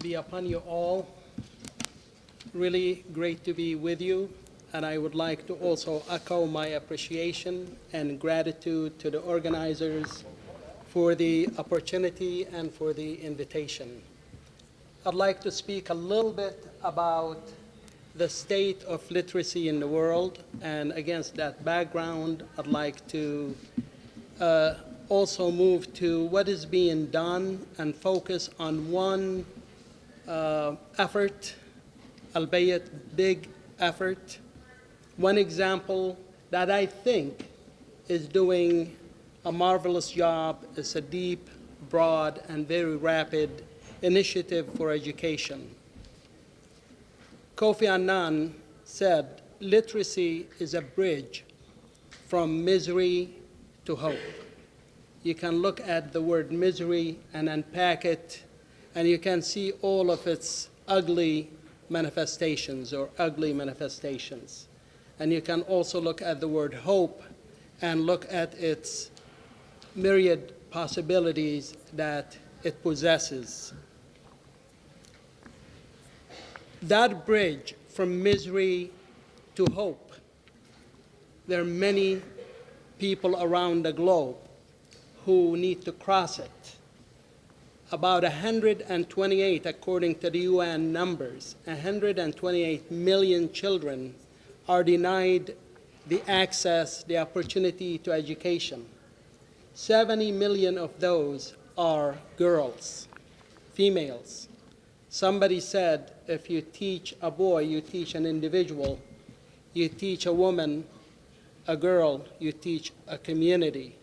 be upon you all. Really great to be with you, and I would like to also echo my appreciation and gratitude to the organizers for the opportunity and for the invitation. I'd like to speak a little bit about the state of literacy in the world, and against that background, I'd like to also move to what is being done and focus on one effort, albeit big effort. One example that I think is doing a marvelous job is a deep, broad, and very rapid initiative for education. Kofi Annan said, literacy is a bridge from misery to hope. You can look at the word misery and unpack it, and you can see all of its ugly manifestations or ugly manifestations. And you can also look at the word hope and look at its myriad possibilities that it possesses. That bridge from misery to hope, there are many people around the globe who need to cross it. About 128, according to the UN numbers, 128 million children are denied the access, the opportunity to education. 70 million of those are girls, females. Somebody said, if you teach a boy, you teach an individual. You teach a woman, a girl, you teach a community.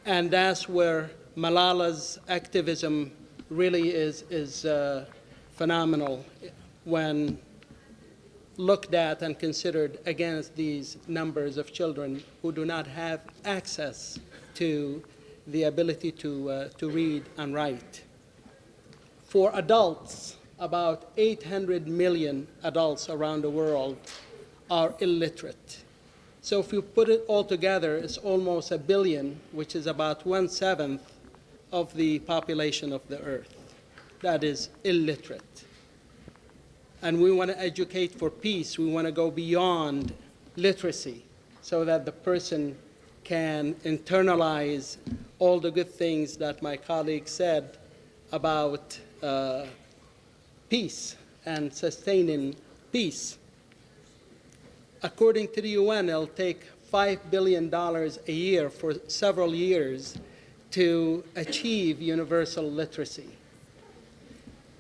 And that's where Malala's activism really is phenomenal when looked at and considered against these numbers of children who do not have access to the ability to read and write. For adults, about 800 million adults around the world are illiterate. So if you put it all together, it's almost 1 billion, which is about 1/7 of the population of the earth that is illiterate. And we want to educate for peace. We want to go beyond literacy so that the person can internalize all the good things that my colleague said about peace and sustaining peace. According to the UN, it'll take $5 billion a year for several years to achieve universal literacy.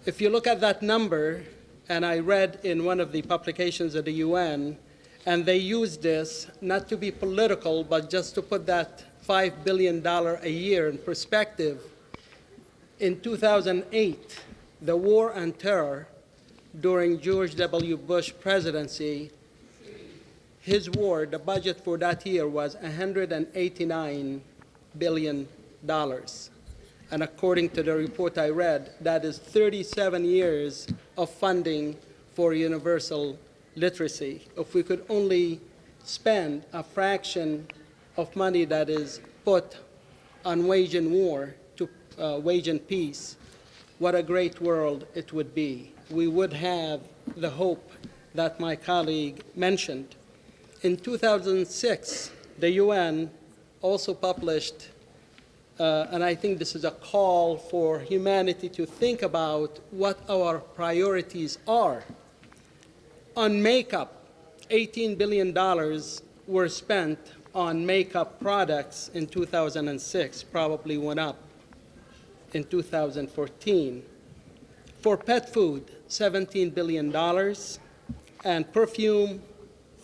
If you look at that number, and I read in one of the publications of the UN, and they used this not to be political, but just to put that $5 billion a year in perspective. In 2008, the war on terror during George W. Bush presidency, his war, the budget for that year was $189 billion. And according to the report I read, that is 37 years of funding for universal literacy. If we could only spend a fraction of money that is put on waging war to waging peace, what a great world it would be. We would have the hope that my colleague mentioned. In 2006, the UN also published, and I think this is a call for humanity to think about what our priorities are. On makeup, $18 billion were spent on makeup products in 2006, probably went up in 2014. For pet food, $17 billion, and perfume,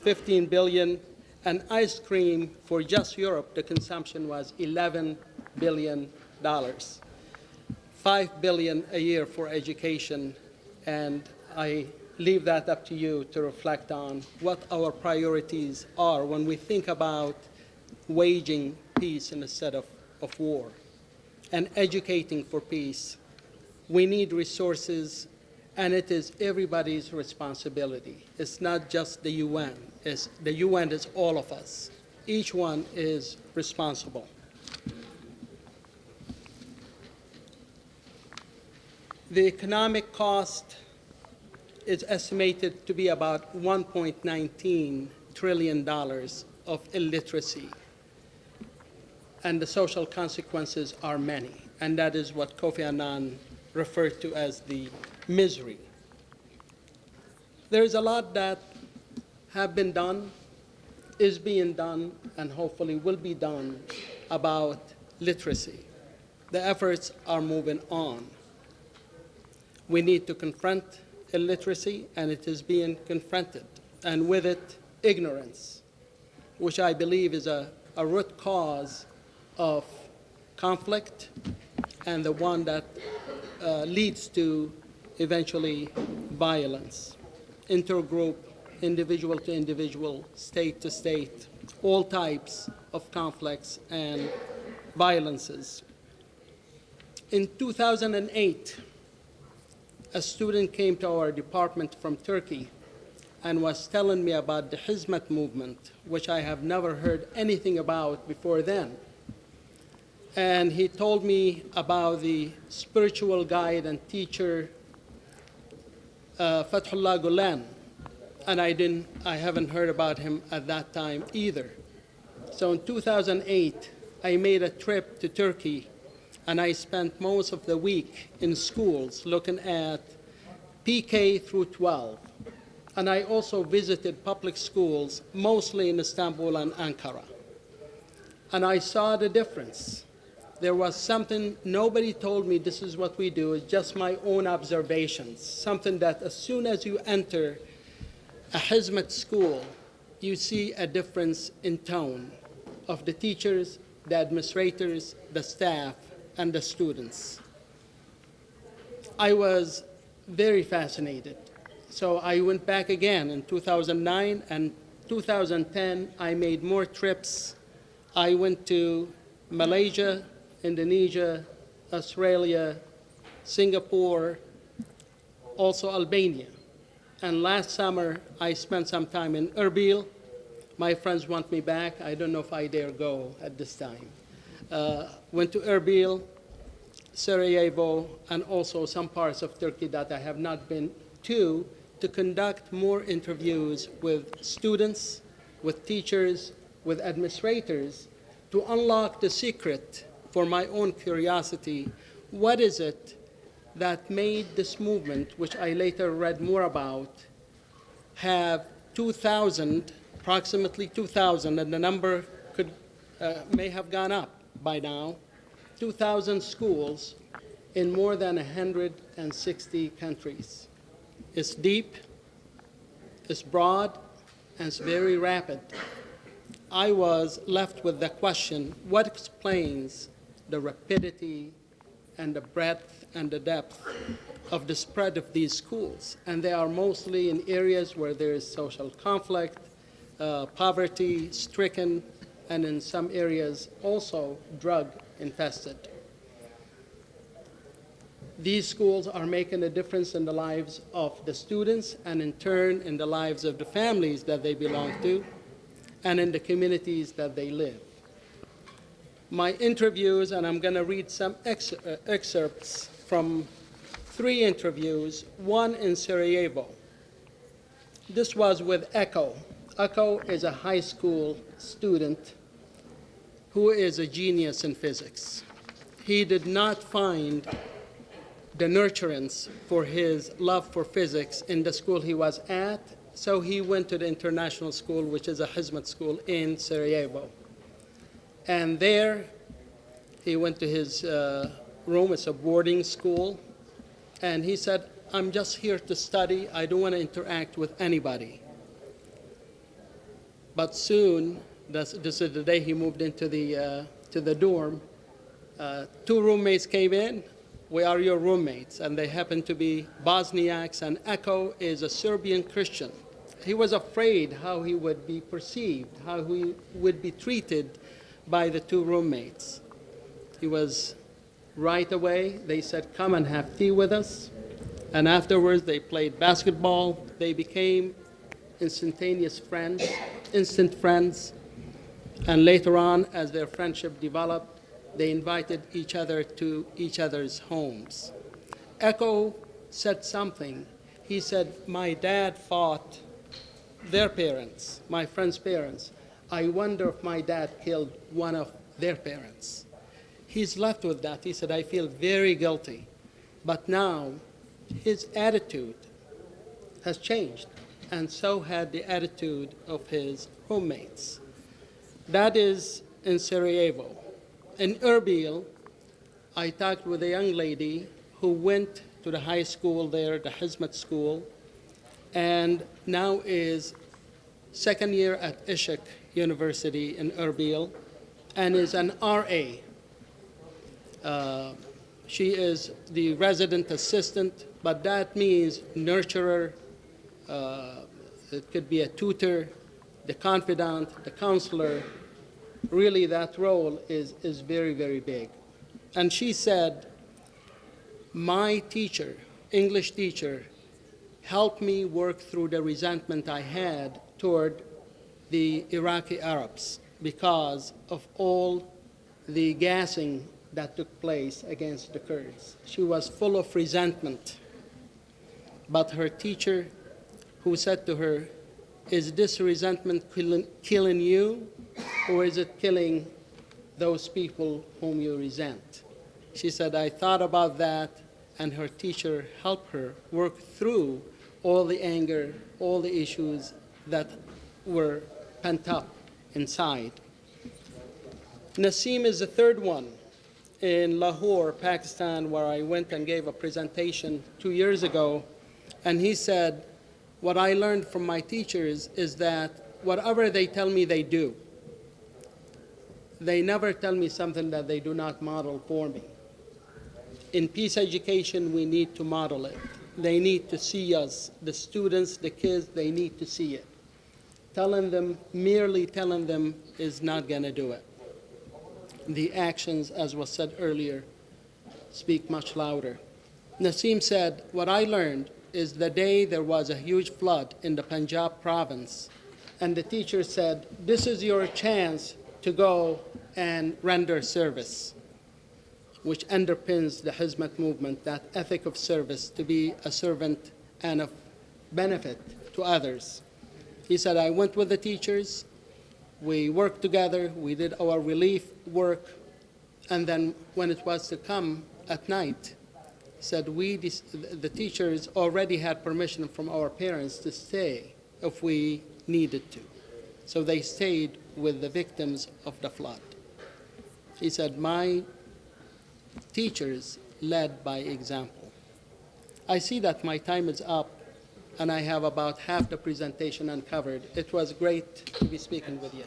$15 billion, and ice cream for just Europe, the consumption was $11 billion. $5 billion a year for education, and I leave that up to you to reflect on what our priorities are when we think about waging peace instead of war and educating for peace. We need resources, and it is everybody's responsibility. It's not just the UN. The UN is all of us. Each one is responsible. The economic cost is estimated to be about $1.19 trillion of illiteracy. And the social consequences are many. And that is what Kofi Annan referred to as the misery. There's a lot that have been done, is being done, and hopefully will be done about literacy. The efforts are moving on. We need to confront illiteracy, and it is being confronted. And with it, ignorance, which I believe is a root cause of conflict and the one that leads to eventually violence, intergroup, individual to individual, state to state, all types of conflicts and violences. In 2008, a student came to our department from Turkey and was telling me about the Hizmet movement, which I have never heard anything about before then. And he told me about the spiritual guide and teacher, Fathullah Gulen, and I haven't heard about him at that time either. So in 2008, I made a trip to Turkey, and I spent most of the week in schools looking at PK through 12. And I also visited public schools, mostly in Istanbul and Ankara. And I saw the difference. There was something, nobody told me this is what we do, it's just my own observations. Something that as soon as you enter a Hizmet school, you see a difference in tone of the teachers, the administrators, the staff, and the students. I was very fascinated. So I went back again in 2009, and 2010, I made more trips. I went to Malaysia, Indonesia, Australia, Singapore, also Albania. And last summer, I spent some time in Erbil. My friends want me back. I don't know if I dare go at this time. Went to Erbil, Sarajevo, and also some parts of Turkey that I have not been to conduct more interviews with students, with teachers, with administrators, to unlock the secret for my own curiosity. What is it that made this movement, which I later read more about, have 2,000, approximately 2,000, and the number may have gone up by now, 2,000 schools in more than 160 countries. It's deep, it's broad, and it's very rapid. I was left with the question, what explains the rapidity and the breadth and the depth of the spread of these schools? And they are mostly in areas where there is social conflict, poverty stricken, and in some areas also drug infested. These schools are making a difference in the lives of the students, and in turn in the lives of the families that they belong to, and in the communities that they live. My interviews, and I'm going to read some excerpts from 3 interviews, one in Sarajevo. This was with Eko. Eko is a high school student who is a genius in physics. He did not find the nurturance for his love for physics in the school he was at, so he went to the international school, which is a Hizmet school in Sarajevo. And there, he went to his room. It's a boarding school. And he said, I'm just here to study. I don't want to interact with anybody. But soon, this is the day he moved into the dorm, 2 roommates came in. We are your roommates. And they happened to be Bosniaks, and Eko is a Serbian Christian. He was afraid how he would be perceived, how he would be treated by the 2 roommates. He was right away, they said, come and have tea with us. And afterwards, they played basketball. They became instantaneous friends, instant friends. And later on, as their friendship developed, they invited each other to each other's homes. Echo said something. He said, my dad fought their parents, my friend's parents. I wonder if my dad killed one of their parents. He's left with that. He said, I feel very guilty. But now his attitude has changed, and so had the attitude of his roommates. That is in Sarajevo. In Erbil, I talked with a young lady who went to the high school there, the Hizmet school, and now is second year at Ishak University in Erbil, and is an RA. She is the resident assistant, but that means nurturer. It could be a tutor, the confidant, the counselor. Really, that role is very, very big. And she said, my teacher, English teacher, helped me work through the resentment I had toward the Iraqi Arabs because of all the gassing that took place against the Kurds. She was full of resentment. But her teacher, who said to her, is this resentment killing you, or is it killing those people whom you resent? She said, I thought about that, and her teacher helped her work through all the anger, all the issues that were pent up inside. Naseem is the third one. In Lahore, Pakistan, where I went and gave a presentation 2 years ago, and he said, what I learned from my teachers is that whatever they tell me, they do. They never tell me something that they do not model for me. In peace education, we need to model it. They need to see us, the students, the kids, they need to see it. Merely telling them is not going to do it. The actions, as was said earlier, speak much louder. Naseem said, what I learned is the day there was a huge flood in the Punjab province, and the teacher said, this is your chance to go and render service, which underpins the Hizmet movement, that ethic of service, to be a servant and of benefit to others. He said, I went with the teachers, we worked together, we did our relief work, and then when it was to come at night, said the teachers already had permission from our parents to stay if we needed to. So they stayed with the victims of the flood. He said, my teachers led by example. I see that my time is up, and I have about half the presentation uncovered. It was great to be speaking with you.